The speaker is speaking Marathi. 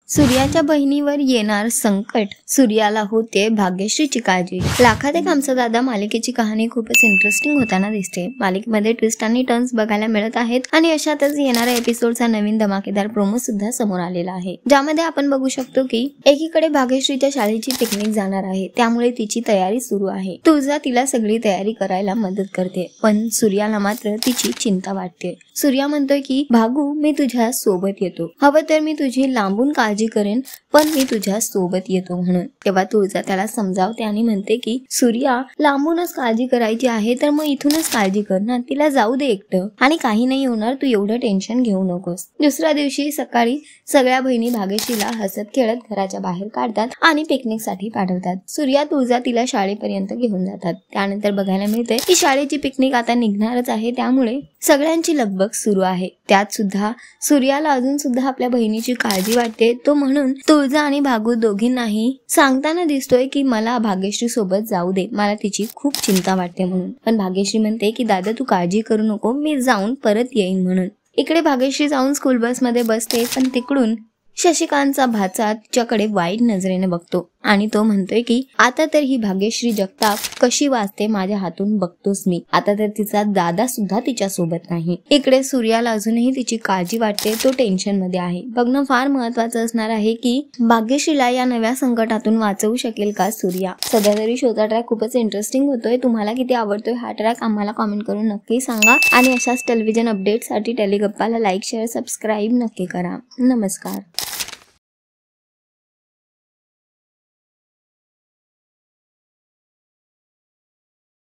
सूर्याच्या बहिणीवर येणार संकट, सूर्याला होते भाग्यश्रीची काळजी. लाखात एक आमचा दादा मालिकेची कहाणी खूपच इंटरेस्टिंग होताना दिसते. मालिकेमध्ये ट्विस्ट आणि टर्न्स बघायला मिळत आहेत आणि अशातच येणाऱ्या एपिसोडचा नवीन धमाकेदार प्रोमो सुद्धा समोर आलेला आहे, ज्यामध्ये आपण बघू शकतो की एकीकडे भाग्यश्रीच्या शाळेची पिकनिक जाणार आहे, त्यामुळे तिची तयारी सुरू आहे. तुळजा तिला सगळी तयारी करायला मदत करते, पण सूर्याला मात्र तिची चिंता वाटते. सूर्या म्हणतोय की भागू, मी तुझ्या सोबत येतो, हवं तर मी तुझी लांबून काळजी करेन, पण मी तुझ्या सोबत येतो म्हणून. तेव्हा तुळजा त्याला समजावते आणि म्हणते की सूर्या, लांबूनच काळजी करायची आहे तर मग इथूनच काळजी कर ना, तिला जाऊ दे एकटं, आणि काही नाही होणार, तू एवढं टेन्शन घेऊ नकोस. दुसऱ्या दिवशी सकाळी सगळ्या बहिणी भाग्यश्रीला हसत खेळत घराच्या बाहेर काढतात आणि पिकनिक साठी पाठवतात. सूर्या तुळजा तिला शाळेपर्यंत घेऊन जातात. त्यानंतर बघायला मिळते की शाळेची पिकनिक आता निघणारच आहे, त्यामुळे सगळ्यांची लगबग सुरू आहे. त्यात सुद्धा सूर्याला अजून सुद्धा आपल्या बहिणीची काळजी वाटते. तो म्हणून तुळजा आणि भागू दोघींनाही सांगताना दिसतोय की मला भाग्यश्री सोबत जाऊ दे, मला तिची खूप चिंता वाटते म्हणून. पण भाग्यश्री म्हणते की दादा तू काळजी करू नको, मी जाऊन परत येईन म्हणून. इकडे भाग्यश्री जाऊन स्कूल बस मध्ये बसते, पण तिकडून शशिकांतचा भाचा तिच्याकडे वाईट नजरेने बघतो आणि तो म्हणतोय की आता तर ही भाग्यश्री जगताप कशी वाचते माझ्या हातून बघतोस मी, आता तर तिचा दादा सुद्धा तिच्या सोबत नाही. इकडे सूर्याला अजूनही तिची काळजी वाटते, तो टेन्शन मध्ये आहे. बघणं फार महत्वाचं असणार आहे की भाग्यश्रीला या नव्या संकटातून वाचवू शकेल का सूर्या. सध्या तरी शोचा ट्रॅक खूपच इंटरेस्टिंग होतोय. तुम्हाला किती आवडतोय हा ट्रॅक आम्हाला कमेंट करून नक्की सांगा आणि अशाच टेलिव्हिजन अपडेटसाठी टेलिगप्पाला लाईक, शेअर, सबस्क्राईब नक्की करा. नमस्कार.